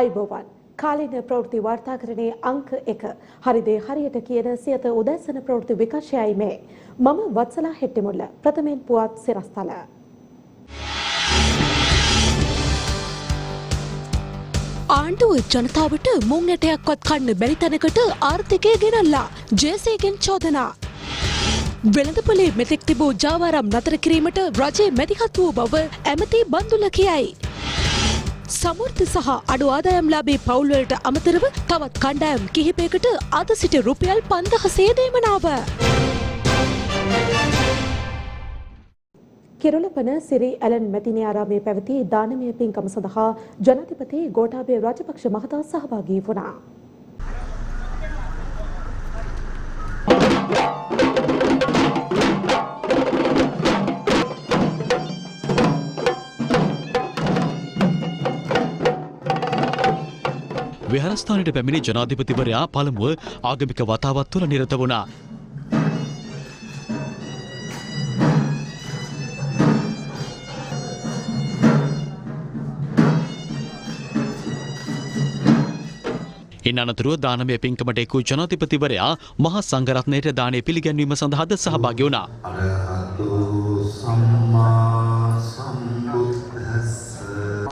අයිබෝවන් කාලීන ප්‍රවෘත්ති වාර්තාකරණයේ අංක 1 හරිදේ හරියට කියන සියත උදෑසන ප්‍රවෘත්ති විකාශයයි මේ මම වත්සලා හෙට්ටිමුල්ල ප්‍රථමයෙන් පුවත් සිරස්තල ආණ්ඩුව ජනතාවට මුං ඇටයක්වත් කන්න බැරි තැනකට ආර්ථිකය ගෙනල්ලා ජේසීගෙන් චෝදනා වෙළඳපොලේ මෙතෙක් තිබූ ජාවාරම් නතර කිරීමට රජය මැදිහත් වූ බව ඇමති බන්දුල කියයි. සමෘද්ධ සහ අඩු ආදායම්ලාභී පවුල්වලට අමතරව තවත් කණ්ඩායම් කිහිපයකට අද සිට රුපියල් 5000 දීමනාව. කිරුළපන සිරි ඇලන් මැතිණිය ආරාමයේ පැවති දානමය පින්කම සඳහා ජනාධිපති ගෝඨාභය රාජපක්ෂ මහතා සහභාගී වුණා. විහාරස්ථානයට පැමිණි ජනාධිපතිවරයා පළමුව ආගමික වතාවත් තුළ නිරත වුණා. ඉන් අනතුරුව දානමය පින්කමට එක් වූ ජනාධිපතිවරයා මහා සංඝරත්නයට දානය පිළිගැන්වීම සඳහාද සහභාගී වුණා.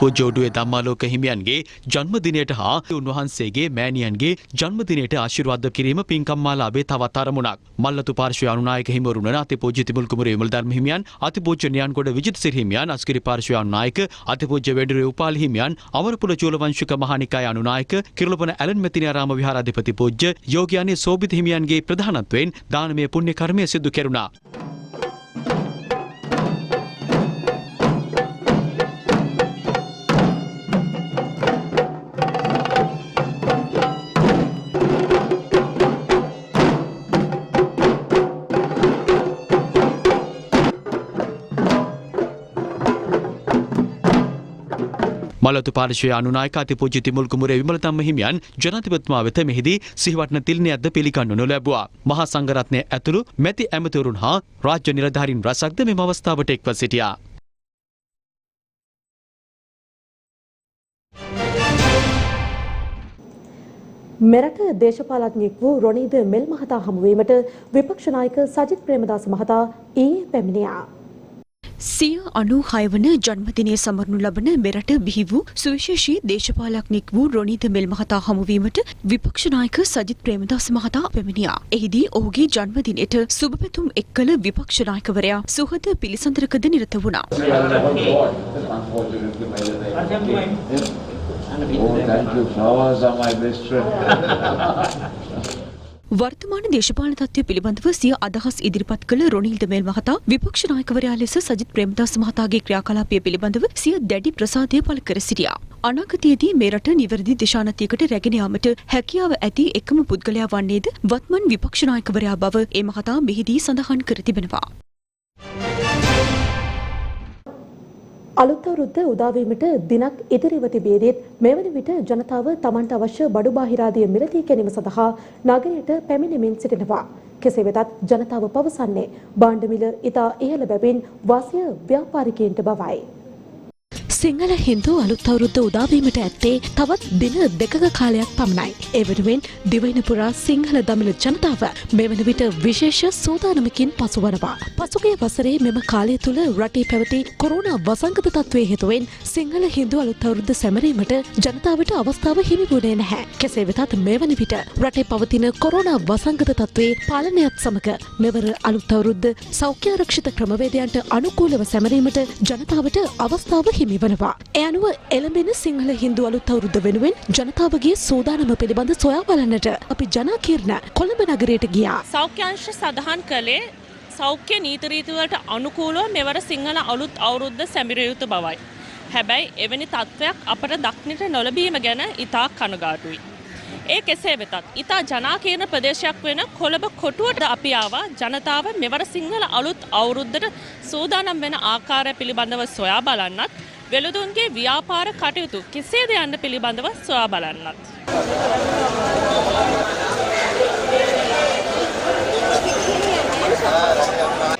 පූජ්‍ය උඩුවේ ධම්මාලෝක හිමියන්ගේ ජන්මදිනයට හා උන්වහන්සේගේ මෑණියන්ගේ ජන්මදිනයට ආශිර්වාද කිරීම පින්කම් මාලාවේ තවත් අරමුණක්. මල්ලතු පාර්ශ්වයේ අනුනායක හිමිවරුන් වන අතිපූජ්‍ය තිමුල් කුමරු විමල් ධර්ම හිමියන්, අතිපූජ්‍ය නියන්ගොඩ විජිතසිරි හිමියන්, අස්ගිරි පාර්ශ්වයේ අනුනායක අතිපූජ්‍ය වෙඩිරේ උපාලි හිමියන්, අමරපුර චූලවංශික මහානිකාය අනුනායක කිරුළපන ඇලන් මැතිණියාරාම විහාරාධිපති පූජ්‍ය යෝග්‍යානි සෝබිත හිමියන්ගේ ප්‍රධානත්වයෙන් දානමය පුණ්‍ය කර්මය සිදු කෙරුණා. මලතු පාර්ශ්වයේ අනුනායක අතිපූජ්‍ය තිමුල් කුමරු විමල ධම්ම හිමියන් ජනාධිපතිතුමා වෙත මෙහිදී සිහිවටන තිලිනයක්ද පිළිගන්නු ලැබුවා. මහා සංඝරත්නය ඇතුළු මැති ඇමතිවරුන් හා රාජ්‍ය නිලධාරීන් රැසක්ද මෙම අවස්ථාවට එක්ව සිටියා. මෙරට දේශපාලඥයෙක් වූ රොනීද මෙල් මහතා හමුවීමට විපක්ෂ නායක සජිත් ප්‍රේමදාස මහතා ඊයේ පැමිණියා. 96 වන ජන්මදිනය සමරනු ලබන මෙරට බිහි වූ සුවිශේෂී දේශපාලඥයෙක් වූ රොනීද මෙල් මහතා හමුවීමට විපක්ෂ නායක සජිත් ප්‍රේමදාස මහතා පැමිණියා. එහිදී ඔහුගේ ජන්මදිනයට සුබ පැතුම් එක් කළ විපක්ෂ නායකවරයා සුහද පිළිසඳරකද නිරත වුණා. වර්තමාන දේශපාලන තත්ත්වය පිළිබඳව සිය අදහස් ඉදිරිපත් කළ රොනීල්ද මෙල් මහතා විපක්ෂ නායකවරයා ලෙස සජිත් ප්‍රේමදාස මහතාගේ ක්‍රියාකලාපය පිළිබඳව සිය දැඩි ප්‍රසාදය පළ කර සිටියා. අනාගතයේදී මේ රට නිවැරදි දිශානතියකට රැගෙන යාමට හැකියාව ඇති එකම පුද්ගලයා වන්නේද වත්මන් විපක්ෂ නායකවරයා බව ඒ මහතා මෙහිදී සඳහන් කර තිබෙනවා. අලුත් අවුරුද්ද උදාවීමට දිනක් ඉදිරිව තිබියදීත් මෙවන විට ජනතාව තමන්ට අවශ්‍ය බඩු බාහිරාදිය මිලදී ගැනීම සඳහා නගරයට පැමිණෙමින් සිටිනවා. කෙසේ වෙතත් ජනතාව පවසන්නේ භාණ්ඩ මිල ඉතා ඉහළ බැවින් වාසිය ව්‍යාපාරිකයන්ට බවයි. සිංහල හින්දු අලුත් අවුරුද්ද උදාවීමට ඇත්තේ තවත් දින දෙකක කාලයක් පමණයි. ඒ වෙනුවෙන් දිවයින පුරා සිංහල දමිළ ජනතාව මෙවන විට විශේෂ සූදානමකින් පසුවනවා. පසුගිය වසරේ මෙම කාලය තුළ රටේ පැවති කොරෝනා වසංගත තත්ත්වයේ හේතුවෙන් සිංහල හින්දු අලුත් අවුරුද්ද සැමරීමට ජනතාවට අවස්ථාව හිමි වුණේ නැහැ. කෙසේ වෙතත් මෙවන විට රටේ පවතින කොරෝනා වසංගත තත්ත්වයේ පාලනයත් සමග මෙවර අලුත් අවුරුද්ද සෞඛ්‍ය ආරක්ෂිත ක්‍රමවේදයන්ට අනුකූලව සැමරීමට ජනතාවට අවස්ථාව හිමි වනවා. ඒ අනුව එළඹෙන සිංහල හින්දු අලුත් අවුරුද්ද වෙනුවෙන් ජනතාවගේ සූදානම පිළිබඳ සොයා බලන්නට අපි ජනාකීර්ණ කොළඹ නගරයට ගියා. සෞඛ්‍ය අංශ සඳහන් කළේ සෞඛ්‍ය නීති රීති වලට අනුකූලව මෙවර සිංහල අලුත් අවුරුද්ද සැමරිය යුතු බවයි. හැබැයි එවැනි තත්ත්වයක් අපට දක්නට නොලැබීම ගැන ඉතා කනගාටුයි. ඒ කෙසේ වෙතත් ඉතා ජනාකීර්ණ ප්‍රදේශයක් වෙන කොළඹ කොටුවට අපි ආවා ජනතාව මෙවර සිංහල අලුත් අවුරුද්දට සූදානම් වෙන ආකාරය පිළිබඳව සොයා බලන්නත් වෙළඳුන්ගේ ව්‍යාපාර කටයුතු කෙසේද යන්න පිළිබඳව සොයා බලන්නත්.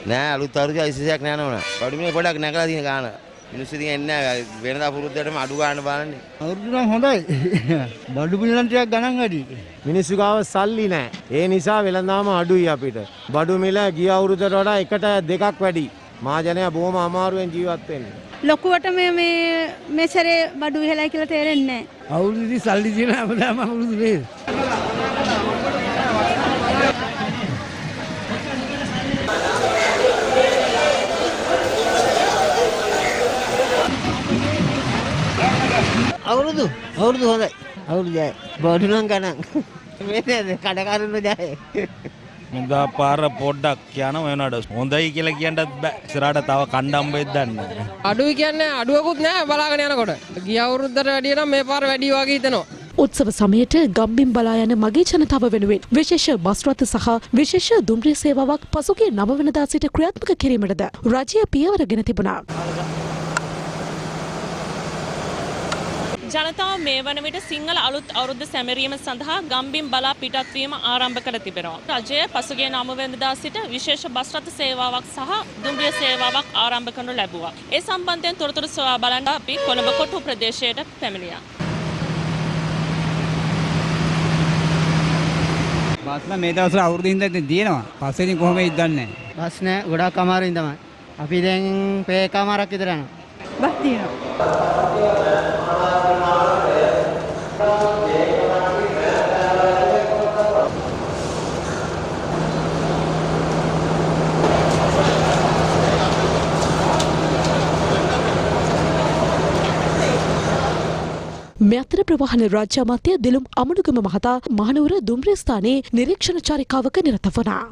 නෑ අලුත් අවුරුද්ද විශේෂයක් නෑ නෝනා. පොඩි මේ පොඩක් නැගලා තියෙන ගාන. මිනිස්සු ඉතින් එන්නේ වෙනදා පුරුද්දටම අඩු ගන්න බලන්නේ. අවුරුදු නම් හොඳයි. බඩු මිලන් ටිකක් ගණන් වැඩි. මිනිස්සු ගාව සල්ලි නැහැ. ඒ නිසා වෙළඳාම අඩුයි අපිට. බඩු මිල ගිය අවුරුද්දට වඩා එකට දෙකක් වැඩි. මහජනයා බොහොම අමාරුවෙන් ජීවත් වෙන්නේ. ලොකුවට මේ සැරේ බඩු ඉහළයි කියලා තේරෙන්නේ නැහැ. අවුරුද්දේ සල්ලි දින හැමදාම අවුරුදු වේ. අවුරුදු හොඳයි. අවුරුදු ජය. බඩු නම් ගණන්. මේ කඩකාරන ජය. මුදා පාර පොඩ්ඩක් යනවා වෙනවට හොඳයි කියලා කියන්නත් බෑ. ඉස්සරහට තව කණ්ඩම් වෙද්ද දන්නේ. අඩුයි කියන්නේ අඩුවකුත් නෑ බලාගෙන යනකොට. ගිය අවුරුද්දට වැඩිය නම් මේ පාර වැඩි වගේ හිතෙනවා. උත්සව සමයට ගම්බිම් බලා යන මගේ ජනතාව වෙනුවෙන් විශේෂ බස් රථ සහ විශේෂ දුම්රිය සේවාවක් පසුගිය 9 වෙනිදා සිට ක්‍රියාත්මක කිරීමටද රජය පියවරගෙන තිබුණා. ජනතාව මේ වන විට සිංහල අලුත් අවුරුද්ද සැමරීම සඳහා ගම්බිම් බලා පිටත්වීම ආරම්භ කර තිබෙනවා. රජය පසුගිය 9 වෙනිදා සිට විශේෂ බස් රථ සේවාවක් සහ දුම්රිය සේවාවක් ආරම්භ කරනු ලැබුවා. ඒ සම්බන්ධයෙන් තොරතුරු සොයා බලන්න අපි කොළඹ කොටු ප්‍රදේශයට පැමිණියා. බස් නම් මේ දවස්වල අවුරුදු හින්දා දිනනවා. පස්සේ ඉතින් කොහොමද ඉදන්නේ? බස් නෑ ගොඩාක් අමාරුයින් තමයි. අපි දැන් පේකමාරක් විතර යනවා. බස් තියෙනවා. මේ අතර ප්‍රවාහන රාජ්‍ය අමාත්‍ය දිලුම් අමනුගම මහතා මහනුවර දුම්රිය ස්ථානයේ නිරීක්ෂණ චාරිකාවක නිරත වුණා.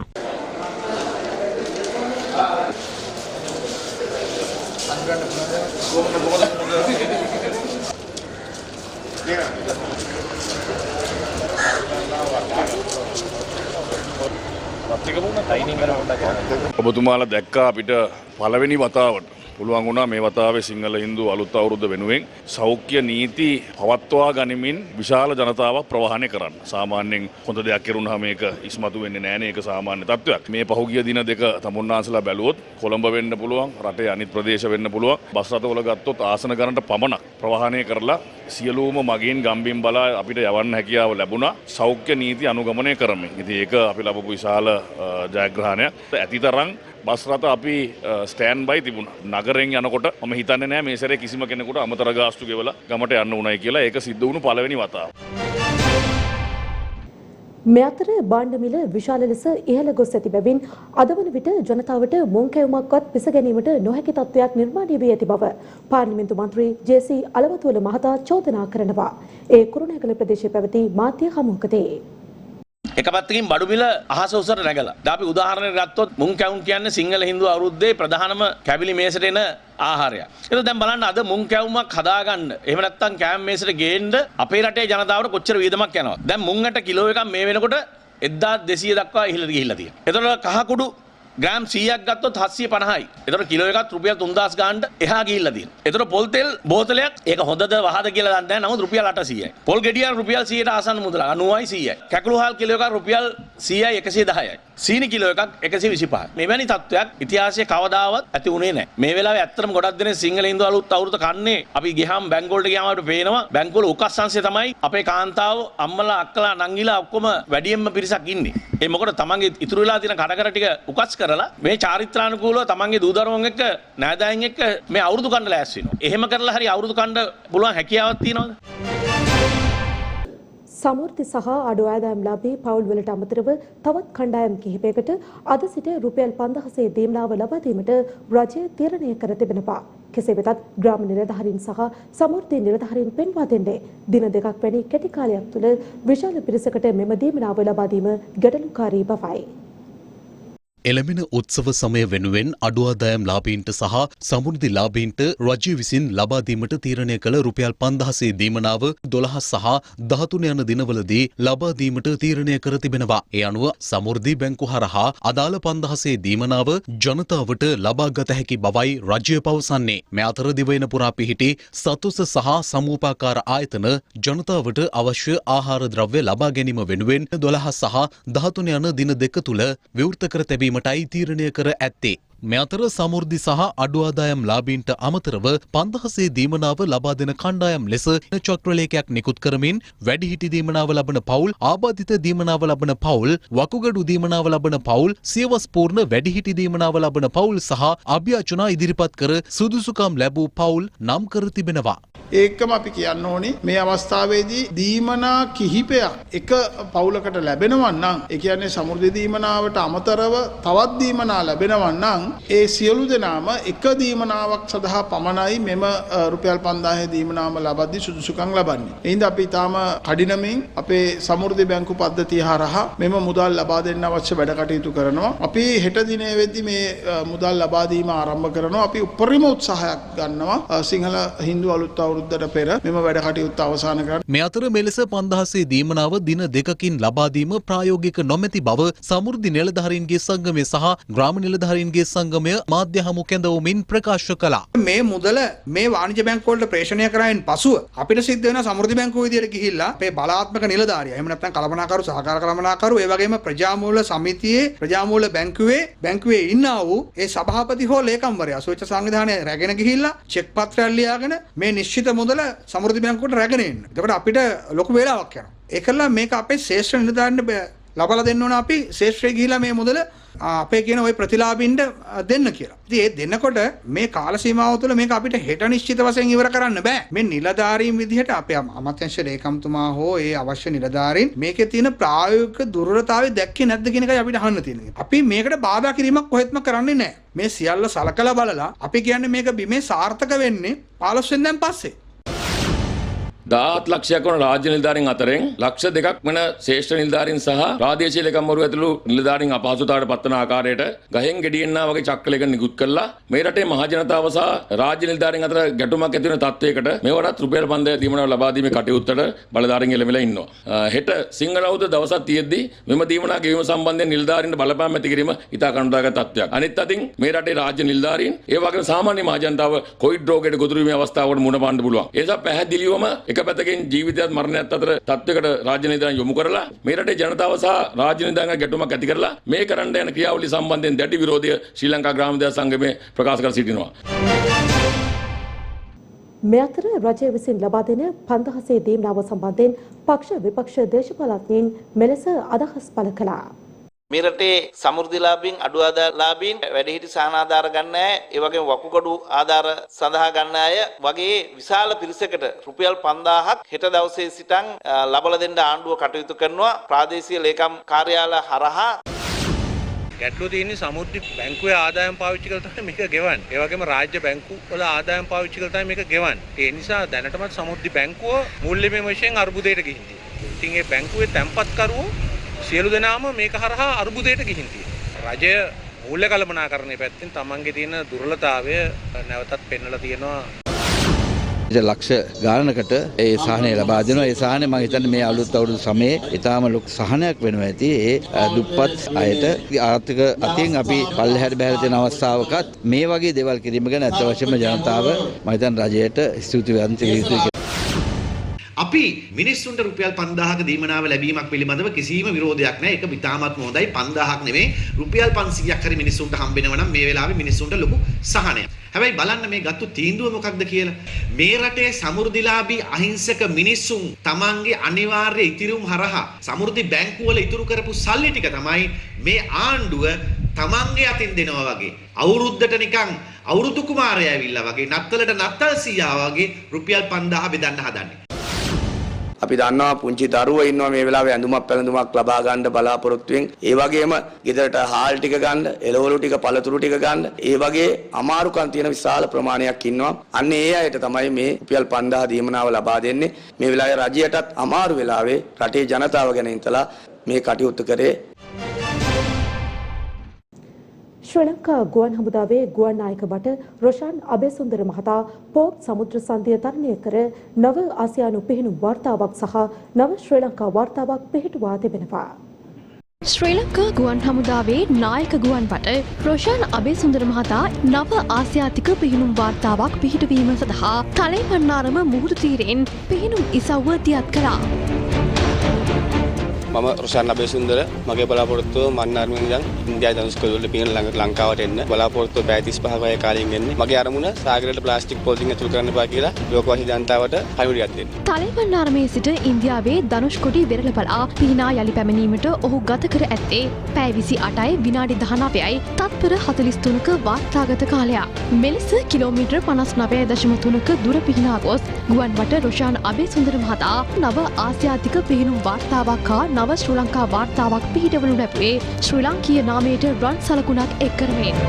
ඔබතුමාලා දැක්කා අපිට පළවෙනි වතාවට පුළුවන් වුණා මේ වතාවේ සිංහල හින්දු අලුත් අවුරුද්ද වෙනුවෙන් සෞඛ්‍ය නීති පවත්වා ගනිමින් විශාල ජනතාවක් ප්‍රවාහනය කරන්න. සාමාන්‍යයෙන් හොඳ දෙයක් කරුණාම මේක ඉස්මතු වෙන්නේ නැහැනේ. ඒක සාමාන්‍ය තත්ත්වයක්. මේ පහුගිය දින දෙක තමුන්නාන්සලා බැලුවොත් කොළඹ වෙන්න පුළුවන්, රටේ අනිත් ප්‍රදේශ වෙන්න පුළුවන්. බස් රථවල ගත්තොත් ආසන ගණනට පමණක් ප්‍රවාහනය කරලා සියලුම මගින් ගම්බිම් බලා අපිට යවන්න හැකියාව ලැබුණා. සෞඛ්‍ය නීති අනුගමනය කරමින්. ඉතින් ඒක අපි ලබපු විශාල ජයග්‍රහණයක්. ඇතිතරම් බස් රථ අපි ස්ටෑන්ඩ් බයි තිබුණා. නගරෙන් යනකොට මම හිතන්නේ නෑ මේ සැරේ කිසිම කෙනෙකුට අමතර ගාස්තු ගෙවලා ගමට යන්න උනායි කියලා. ඒක සිද්ධ වුණු පළවෙනි වතාව. මේ අතර භාණ්ඩ මිල විශාල ලෙස ඉහළ ගොස් ඇති බැවින් අද වන විට ජනතාවට මුං කැවුමක්වත් පිස ගැනීමට නොහැකි තත්ත්වයක් නිර්මාණය වී ඇති බව පාර්ලිමේන්තු මන්ත්‍රී ජේ.සී. අලවතුවල මහතා චෝදනා කරනවා. ඒ කුරුණෑගල ප්‍රදේශයේ පැවති මාධ්‍ය හමුවකදී එක පැත්තකින් බඩු මිල අහස උසට නැගලා. දැන් අපි උදාහරණයක් ගත්තොත් මුං කැවුම් කියන්නේ සිංහල හින්දු අවුරුද්දේ ප්‍රධානම කැබිලි මේසට එන ආහාරයක්. ඒක දැන් බලන්න අද මුං කැවුමක් හදාගන්න. එහෙම නැත්නම් කෑම මේසට ගේන්න අපේ රටේ ජනතාවට කොච්චර වියදමක් යනවද? දැන් මුංකට කිලෝ එකක් මේ වෙනකොට 1200 දක්වා ඉහළට ගිහිල්ලා තියෙනවා. එතකොට කහ කුඩු ග්‍රෑම් 100ක් ගත්තොත් 750යි. එතකොට කිලෝ එකක් රුපියල් 3000 ගානට එහා ගිහිල්ලා තියෙනවා. එතකොට පොල් තෙල් බෝතලයක් ඒක හොඳද වහද කියලා දන්නේ නැහැ. නමුත් රුපියල් 800යි. පොල් ගෙඩියක් රුපියල් 100ට ආසන්න මුදල 90යි 100යි. කැකුළු හාල් කිලෝ එකක් රුපියල් 100යි 110යි. සීනි කිලෝ එකක් 125යි. මෙවැනි තත්ත්වයක් ඉතිහාසයේ කවදාවත් ඇති වුණේ නැහැ. මේ වෙලාවේ ඇත්තටම ගොඩක් දෙනෙක් සිංහල හින්දු අලුත් අවුරුද්ද කන්නේ අපි ගියාම බැංකුව වලට ගියාම අපිට පේනවා බැංකුවල උකස් සංශය තමයි අපේ කාන්තාව අම්මලා අක්කලා නංගිලා ඔක්කොම වැඩියෙන්ම පිරිසක් ඉන්නේ. ඒ මොකද තමන්ගේ ඉතුරු වෙලා තියෙන කඩකර ටික උකස් කරලා මේ චාරිත්‍රානුකූලව තමන්ගේ දූ දරුවන් එක්ක නෑදෑයන් එක්ක මේ අවුරුදු කන්න ලෑස්ති වෙනවා. එහෙම කරලා හරි අවුරුදු කන්න පුළුවන් හැකියාවක් තියෙනවද? සමෘද්ධි සහ අඩු ආදායම් ලාභී පවුල් වලට අමතරව තවත් කණ්ඩායම් කිහිපයකට අද සිට රුපියල් 5000 දීමනාව ලබා දීමට රජය තීරණය කර තිබෙනවා. කෙසේ වෙතත් ග්‍රාම නිලධාරීන් සහ සමෘද්ධි නිලධාරීන් පෙන්වා දෙන්නේ දින දෙකක් වැනි කෙටි කාලයක් තුළ විශාල පිරිසකට මෙම දීමනාව ලබා දීම ගැටලුකාරී බවයි. එළමෙන උත්සව සමය වෙනුවෙන් අඩු ආදායම් ලාභීන්ට සහ සමෘද්ධි ලාභීන්ට රජය විසින් ලබා දීමට තීරණය කළ රුපියල් 5000 දීමනාව 12 සහ 13 යන දිනවලදී ලබා දීමට තීරණය කර තිබෙනවා. ඒ අනුව සමෘද්ධි බැංකු හරහා අදාළ 5000 දීමනාව ජනතාවට ලබා ගත හැකි බවයි රජය පවසන්නේ. මේ අතර දිවයින පුරා පිහිටි සතුස සහ සමූපාකාර ආයතන ජනතාවට අවශ්‍ය ආහාර ද්‍රව්‍ය ලබා ගැනීම වෙනුවෙන් 12 සහ 13 යන දින දෙක තුල විවෘත කර තැබීම මටයි තීරණය කර ඇත්තේ. මේ අතර සමෘද්ධි සහ අඩු ආදායම් ලාභීන්ට අමතරව 5000 දීමනාව ලබා දෙන කණ්ඩායම් ලෙස චක්‍රලේඛයක් නිකුත් කරමින් වැඩිහිටි දීමනාව ලබන පවුල්, ආබාධිත දීමනාව ලබන පවුල්, වකුගඩු දීමනාව ලබන පවුල්, සියවස් පූර්ණ වැඩිහිටි දීමනාව ලබන පවුල් සහ අභ්‍යාචනා ඉදිරිපත් කර සුදුසුකම් ලැබූ පවුල් නම් කර තිබෙනවා. ඒකම අපි කියන්න ඕනි මේ අවස්ථාවේදී දීමනා කිහිපයක් එක පවුලකට ලැබෙනවා නම්, ඒ කියන්නේ සමෘද්ධි දීමනාවට අමතරව තවත් දීමනා ලැබෙනවා නම් ඒ සියලු දෙනාම එක දීමනාවක් සඳහා පමණයි මෙම රුපියල් 5000 දීමනාම ලබද්දී සුදුසුකම් ලබන්නේ. එහෙනම් අපි ඊටාම කඩිනමින් අපේ සමෘද්ධි බැංකු පද්ධතිය හරහා මෙම මුදල් ලබා දෙන්න අවශ්‍ය වැඩ කටයුතු කරනවා. අපි හෙට දිනේ වෙද්දී මේ මුදල් ලබා දීම ආරම්භ කරනවා. අපි උපරිම උත්සාහයක් ගන්නවා සිංහල හින්දු අලුත් අවුරුද්දට පෙර මෙම වැඩ කටයුත්ත අවසන් කරන්න. මේ අතර මෙලෙස 5000 දීමනාව දින දෙකකින් ලබා දීම ප්‍රායෝගික නොමැති බව සමෘද්ධි නිලධාරීන්ගේ සංගමය සහ ග්‍රාම නිලධාරීන්ගේ සංගමය මාධ්‍ය හමු කැඳවමින් ප්‍රකාශ කළා. මේ මුදල මේ වාණිජ බැංකුව වලට ප්‍රේෂණය කරායින් පසුව අපිට සිද්ධ වෙන සමෘද්ධි බැංකුව විදියට ගිහිල්ලා අපේ බලාත්මක නිලධාරියා එහෙම නැත්නම් කළමනාකරු සහකාර කළමනාකරු ඒ වගේම ප්‍රජාමූල සමිතියේ ප්‍රජාමූල බැංකුවේ ඉන්නා වූ ඒ සභාපති හෝ ලේකම්වරයා ස්වච්ඡ සංවිධානය රැගෙන ගිහිල්ලා චෙක් පත්‍රයක් ලියාගෙන මේ නිශ්චිත මුදල සමෘද්ධි බැංකුවට රැගෙන එන්න. එතකොට අපිට ලොකු වේලාවක් යනවා. ඒකල මේක අපේ ශ්‍රේෂ්ඨ නිලධාරීන්ට ලබා දෙන්න ඕන. අපි ශ්‍රේෂ්ඨයේ ගිහිලා මේ මුදල අපේ කියන ওই ප්‍රතිලාභින්ට දෙන්න කියලා. ඉතින් ඒ දෙන්නකොට මේ කාල සීමාව තුළ මේක අපිට හෙට නිශ්චිත වශයෙන් ඉවර කරන්න බෑ. මේ නිලධාරීන් විදිහට අපේ අමාත්‍යාංශ ලේකම්තුමා හෝ ඒ අවශ්‍ය නිලධාරීන් මේකේ තියෙන ප්‍රායෝගික දුර්වලතාවය දැක්කේ නැද්ද කියන එකයි අපිට අහන්න තියෙන්නේ. අපි මේකට බාධා කිරීමක් කොහෙත්ම කරන්නේ නැහැ. මේ සියල්ල සලකලා බලලා අපි කියන්නේ මේක බිමේ සාර්ථක වෙන්නේ 15 වෙනිදාන් පස්සේ. 17 ලක්ෂයක් වන රාජ්‍ය නිලධාරීන් අතරින් ලක්ෂ 2ක් වන ශ්‍රේෂ්ඨ නිලධාරීන් සහ ප්‍රාදේශීය ලේකම්වරු ඇතුළු නිලධාරීන් අපහසුතාවට පත්වන ආකාරයට ගහෙන් ගෙඩියෙන්නා වගේ චක්‍රලේඛ නිකුත් කළා. මේ රටේ මහ ජනතාව සහ රාජ්‍ය නිලධාරීන් අතර ගැටුමක් ඇති වෙන තත්වයකට මේවටත් රුපියල් 5000 දීමනාව ලබා දීමේ කටයුත්තට බලධාරීන් එළඹිලා ඉන්නවා. හෙට සිංහල අවුරුද්ද දවසක් තියෙද්දී මෙම දීමනා ගෙවීම සම්බන්ධයෙන් නිලධාරීන්ට බලපෑම් ඇති කිරීම ඉතා කණ්ඩායමක් තත්ත්වයක්. අනිත් අතින් මේ රටේ රාජ්‍ය නිලධාරීන් ඒ වගේම සාමාන්‍ය මහ ජනතාව කොවිඩ් රෝගයට ගොදුරු වීමේ අවස්ථාවකට මුහුණ පාන්න පුළුවන්. ඒ නිසා පැහැදිලිවම එක පැත්තකින් ජීවිතයත් මරණයත් අතර තත්වයකට රාජ්‍ය නිලධාරීන් යොමු කරලා මේ රටේ ජනතාව සහ රාජ්‍ය නිලධාරීන්ගේ ගැටුමක් ඇති කරලා මේ කරන්න යන ක්‍රියාවලිය සම්බන්ධයෙන් දැඩි විරෝධය ශ්‍රී ලංකා ග්‍රාම විද්‍යා සංගමය ප්‍රකාශ කර සිටිනවා. මේ අතර රජය විසින් ලබා දෙන 5000 දීමනාව සම්බන්ධයෙන් පක්ෂ විපක්ෂ දේශපාලඥයින් මෙලෙස අදහස් පළ කළා. මේ රටේ සමෘද්ධිලාභීන් අඩු ආදායම්ලාභීන් වැඩිහිටි සහනාධාර ගන්න අය, ඒ වගේම වකුගඩු ආධාර සඳහා ගන්න අය වගේ විශාල පිරිසකට රුපියල් 5000ක් හෙට දවසේ සිටන් ලබා දෙන්න ආණ්ඩුව කටයුතු කරනවා. ප්‍රාදේශීය ලේකම් කාර්යාල හරහා ගැටලුව තියෙන්නේ සමෘද්ධි බැංකුවේ ආදායම් පාවිච්චි කරලා තමයි මේක ගෙවන්නේ. ඒ වගේම රාජ්‍ය බැංකු වල ආදායම් පාවිච්චි කරලා තමයි මේක ගෙවන්නේ. ඒ නිසා දැනටමත් සමෘද්ධි බැංකුව මූල්‍යමය වශයෙන් අර්බුදයට ගිහින් තියෙනවා. ඉතින් ඒ බැංකුවේ තැන්පත්කරුවෝ සියලු දෙනාම මේක හරහා අර්බුදයට ගිහින් තියෙනවා. රජය මූල්‍ය කළමනාකරණයේ පැත්තෙන් තමන්ගේ තියෙන දුර්වලතාවය නැවතත් පෙන්වලා තියෙනවා. ලක්ෂ ගානකට ඒ සහනය ලබා දෙනවා. ඒ සහනය මම හිතන්නේ මේ අලුත් අවුරුදු සමයේ ඊටාම ලොකු සහනයක් වෙනවා ඇති. ඒ දුප්පත් අයට ආර්ථික අතින් අපි පල්ලෙහාට බහැලා තියෙන අවස්ථාවකත් මේ වගේ දේවල් කිරීම ගැන අත්‍යවශ්‍යම ජනතාව මම හිතන්නේ රජයට ස්තුතිවන්ත විය යුතුයි. අපි මිනිස්සුන්ට රුපියල් 5000ක දීමනාව ලැබීමක් පිළිබඳව කිසිම විරෝධයක් නැහැ. ඒක ඉතාමත් හොඳයි. 5000ක් නෙවෙයි රුපියල් 500ක් හරි මිනිස්සුන්ට හම්බෙනවා නම් මේ වෙලාවේ මිනිස්සුන්ට ලොකු සහනයක්. හැබැයි බලන්න මේ ගත්තු තීන්දුව මොකක්ද කියලා. මේ රටේ සමෘද්ධිලාභී අහිංසක මිනිස්සුන් තමන්ගේ අනිවාර්ය ඉතිරුම් හරහා සමෘද්ධි බැංකුවල ඉතුරු කරපු සල්ලි ටික තමයි මේ ආණ්ඩුව තමන්ගේ අතින් දෙනවා වගේ. අවුරුද්දට නිකන් අවුරුදු කුමාරයා ඇවිල්ලා වගේ නත්තලට නත්තල් සීයා වගේ රුපියල් 5000 බෙදන්න හදන්නේ. අපි දන්නවා පුංචි දරුවෝ ඉන්නවා මේ වෙලාවේ ඇඳුමක් පැළඳුමක් ලබා ගන්න බලාපොරොත්තුෙන්. ඒ වගේම ගෙදරට හාල් ටික ගන්න, එළවලු ටික, පළතුරු ටික ගන්න. ඒ වගේ අමාරුකම් තියෙන විශාල ප්‍රමාණයක් ඉන්නවා. අන්න ඒ අයට තමයි මේ රුපියල් 5000 දීමනාව ලබා දෙන්නේ. මේ වෙලාවේ රජයටත් අමාරු වෙලාවේ රටේ ජනතාව ගැන හිතලා මේ කටයුතු කරේ. ශ්‍රී ලංකා ගුවන් හමුදාවේ ගුවන් නායක බට රොෂාන් අබේසුන්දර මහතා පෝක් සමුද්‍ර සංධිය තරණය කර නව ආසියානු පිහිනුම් වාර්තාවක් සහ නව ශ්‍රී ලංකා වාර්තාවක් පිහිටුවා තිබෙනවා. ශ්‍රී ලංකා ගුවන් හමුදාවේ නායක ගුවන් බට රොෂාන් අබේසුන්දර මහතා නව ආසියාතික පිහිනුම් වාර්තාවක් පිහිටවීම සඳහා තලේපන්නාරම මුහුදු තීරයෙන් පිහිනුම් ඉසව්ව දියත් කළා. මම රොෂාන් අබේසුන්දර මගේ බලාපොරොත්තුව මන්නාරමින් ඉඳන් ඉන්දියාවේ ධනුෂ්කෝඩි වල පින ළඟට ලංකාවට එන්න බලාපොරොත්තුව පැය 35 වගේ කාලෙකින් එන්නේ. මගේ අරමුණ සාගරයට ප්ලාස්ටික් පොලිතින් ඇතුල් කරන්න එපා කියලා ලෝකවාසී ජනතාවට පණිවිඩයක් දෙන්න. තලේවන්නාරමේ සිට ඉන්දියාවේ ධනුෂ්කොඩි වෙරළ බලා පීනා යලි පැමිණීමට ඔහු ගත කර ඇත්තේ පැය 28යි විනාඩි 19යි තත්පර 43ක වාර්තාගත කාලයක්. මෙලෙස කිලෝමීටර් 59.3ක දුර පිහිනා ගොස් ගුවන්වට රොෂාන් අබේසුන්දර මහතා නව ආසියාතික පිහිනුම් වාර්තාවක් හා නව ශ්‍රී ලංකා වාර්තාවක් පිහිටවනු ලැබුවේ ශ්‍රී ලාංකීය නාමයට රන් සලකුණක් එක් කරමින්.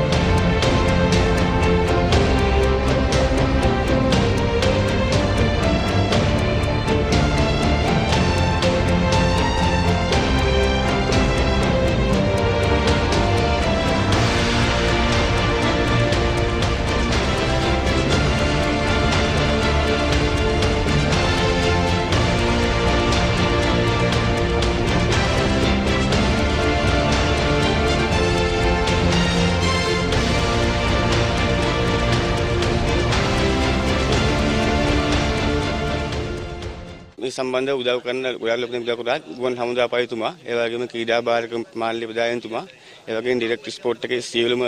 සම්බන්ධ උදව් කරන ගොඩක් ලොකු උදව් කරා ගුවන් හමුදාපතිතුමා ඒ වගේම ක්‍රීඩා භාරක මාල්‍ය ප්‍රධානතුමා ඒ වගේම ඩිරෙක්ටර් ස්පෝර්ට් එකේ සියලුම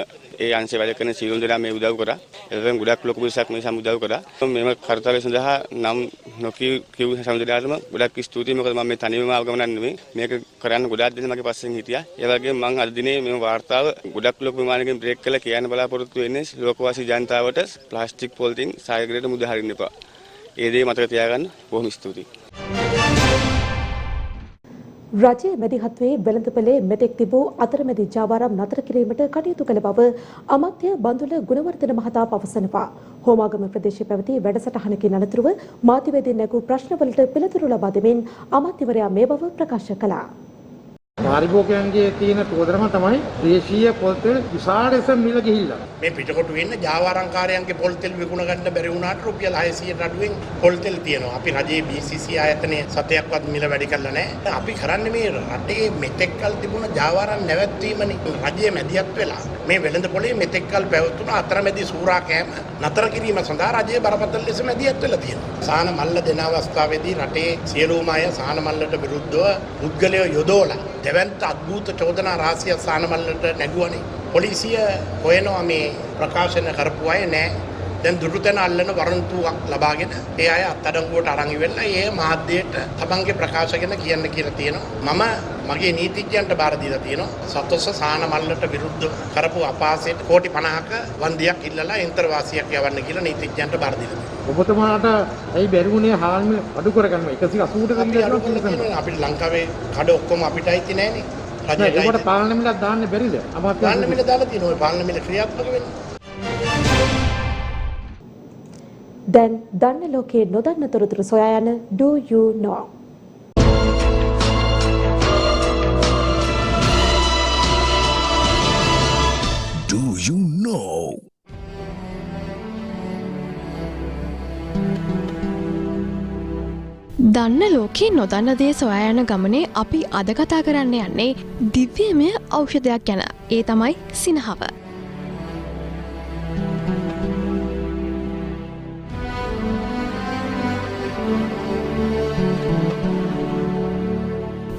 ඒ අංශය වැඩ කරන සියලුම දෙනා මේ උදව් කරා ඒ වගේම ගොඩක් ලොකු පිරිසක් මේ සමුදව් කරා මෙම කරතලය සඳහා නම් නොකියු සමුදායටම ගොඩක් ස්තුතියි මොකද මම මේ තනියම ආව ගමනක් නෙමෙයි මේක කරන්න ගොඩක් දෙනා මගේ පස්සෙන් හිටියා ඒ වගේම මම අද දිනේ මේ වාර්තාව ගොඩක් ලොකු ප්‍රමාණයකින් බ්‍රේක් කළා කියන්න බලාපොරොත්තු වෙන්නේ ලෝකවාසී ජනතාවට ප්ලාස්ටික් පොලිතින් සාගරයට මුද හරින්න එපා ඒ දේ මතක තියාගන්න බොහොම ස්තුතියි. රජයේ මැදිහත්වේ වෙළඳපොලේ මෙතෙක් තිබූ අතරමැදි ජාවාරම් නතර කිරීමට කටයුතු කළ බව අමාත්‍ය බන්දුල ගුණවර්ධන මහතා පවසනවා. හෝමාගම ප්‍රදේශයේ පැවති වැඩසටහනකින් අනතුරුව මාධ්‍යවේදීන් නැගූ ප්‍රශ්නවලට පිළිතුරු ලබා දෙමින් අමාත්‍යවරයා මේ බව ප්‍රකාශ කළා. පාරිභෝගිකයන්ගේ තියෙන තෝදරම තමයි දේශීය පොල් තෙල් විශාල ලෙස මිල ගිහිල්ලා. මේ පිටකොටු වෙන්න ජාවාරම්කාරයන්ගේ පොල් තෙල් විකුණ ගන්න බැරි වුණාට රුපියල් 600ට අඩුවෙන් පොල් තෙල් තියෙනවා. අපි රජයේ BCC ආයතනයේ සතයක්වත් මිල වැඩි කරලා නැහැ. අපි කරන්නේ මේ රටේ මෙතෙක්කල් තිබුණ ජාවාරම් නැවැත්වීමනේ. රජයේ මැදිහත් වෙලා මේ වෙළඳ පොලේ මෙතෙක්කල් පැවතුණු අතරමැදි සූරා කෑම නතර කිරීම සඳහා රජයේ බරපතල ලෙස මැදිහත් වෙලා තියෙනවා. සාන මල්ල දෙන අවස්ථාවේදී රටේ සියලුම අය සාන මල්ලට විරුද්ධව පුද්ගලයෝ යොදවලා දෙවන්ත අද්භූත චෝදනා රාශිය සානමල්ලට නැගුවනේ. පොලිසිය හොයනවා මේ ප්‍රකාශන කරපු අය නෑ. දැන් දුටුතැන අල්ලන වරන්තුවක් ලබාගෙන ඒ අය අත්අඩංගුවට අරන් ඉවෙලා ඒ මාධ්‍යයට තමන්ගේ ප්‍රකාශ ගැන කියන්න කියලා තියෙනවා. මම මගේ නීතිඥයන්ට බාර දීලා තියෙනවා. සතොස්ස සානමල්ලට විරුද්ධ කරපු අපහාසයට කෝටි 50ක වන්දියක් ඉල්ලලා එන්තරවාසියක් යවන්න කියලා නීතිඥයන්ට බාර දීලා තියෙනවා. ඔබතුමාට ඇයි බැරි වුණේ හාල්ම අඩු කරගන්න 180කට කියලා අපිට ලංකාවේ කඩ ඔක්කොම අපිටයි තියෙන්නේ නෑනේ. ඒකට පාලන මිලක් දාන්න බැරිද? පාලන මිල දාලා තියෙනවා. පාලන මිල ක්‍රියාත්මක වෙන්නේ. දැන් දන්න ලෝකයේ නොදන්න තොරතුරු සොයා යන Do You Know? Do You Know? දන්න ලෝකේ නොදන්න දේ සොයා යන ගමනේ අපි අද කතා කරන්න යන්නේ දිව්‍යමය ඖෂධයක් ගැන. ඒ තමයි සිනහව.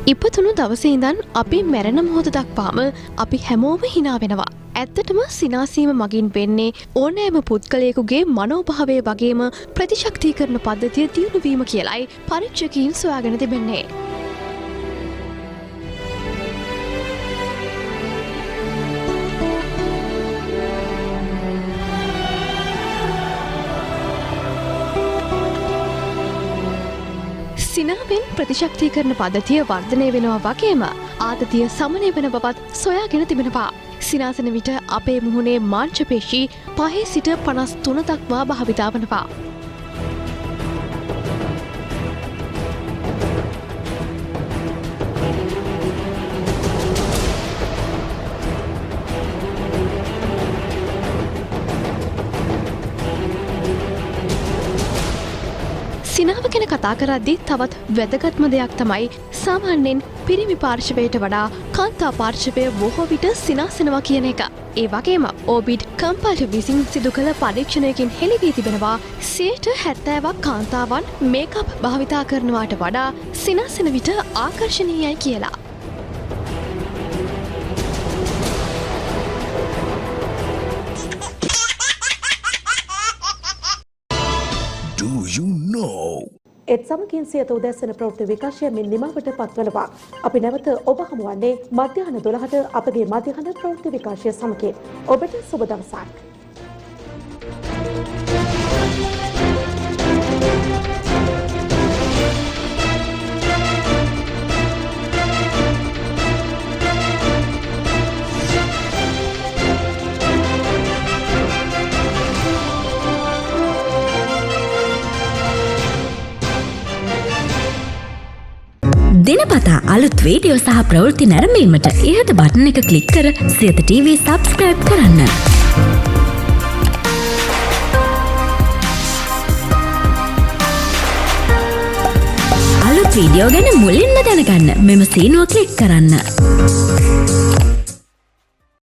ඉපතුණු දවසේ ඉඳන් අපි මැරෙන මොහොත දක්වාම අපි හැමෝම hina වෙනවා. ඇත්තටම සිනාසීම මගින් වෙන්නේ ඕනෑම පුද්ගලයෙකුගේ මනෝභාවය වගේම ප්‍රතිශක්තිකරණ පද්ධතිය දියුණු වීම කියලයි පරීක්ෂකයින් සොයාගෙන තිබෙන්නේ. සිනාවෙන් ප්‍රතිශක්තිකරණ පද්ධතිය වර්ධනය වෙනවා වගේම ආතතිය සමනය වෙන බවත් සොයාගෙන තිබෙනවා. සිනාසන විට අපේ මුහුණේ මාංශපේශී 5 සිට 53 දක්වා භාවිතා වනවා. සිනාව ගැන කතා කරද්දී තවත් වැදගත්ම දෙයක් තමයි සාමාන්‍යයෙන් පිරිමි පාර්ශවයට වඩා කාන්තා පාර්ශවය බොහෝ විට සිනාසෙනවා කියන එක. ඒ වගේම ඕබිඩ් කම්පාට විසින් සිදු කළ පරීක්ෂණයකින් හෙළිවී තිබෙනවා 70%ක් කාන්තාවන් මේකප් භාවිතා කරනවාට වඩා සිනාසෙන විට ආකර්ශනීයයි කියලා. Do you know? එත් සමගින් සියත උදැසන ප්‍රවෘත්ති විකාශය මෙන් නිමවට පත්වනවා. අපි නැවත ඔබ හමුවන්නේ මධ්‍යහන 12ට අපගේ මධ්‍යහන ප්‍රවෘත්ති විකාශය සමගින්. ඔබට සුබ දවසක්. දිනපතා අලුත් වීඩියෝ සහ ප්‍රවෘත්ති නැරඹීමට ඉහත බටන් එක ක්ලික් කර සියත TV සබ්ස්ක්‍රයිබ් කරන්න. අලුත් වීඩියෝ ගැන මුලින්ම දැනගන්න මෙම සීනුව ක්ලික් කරන්න.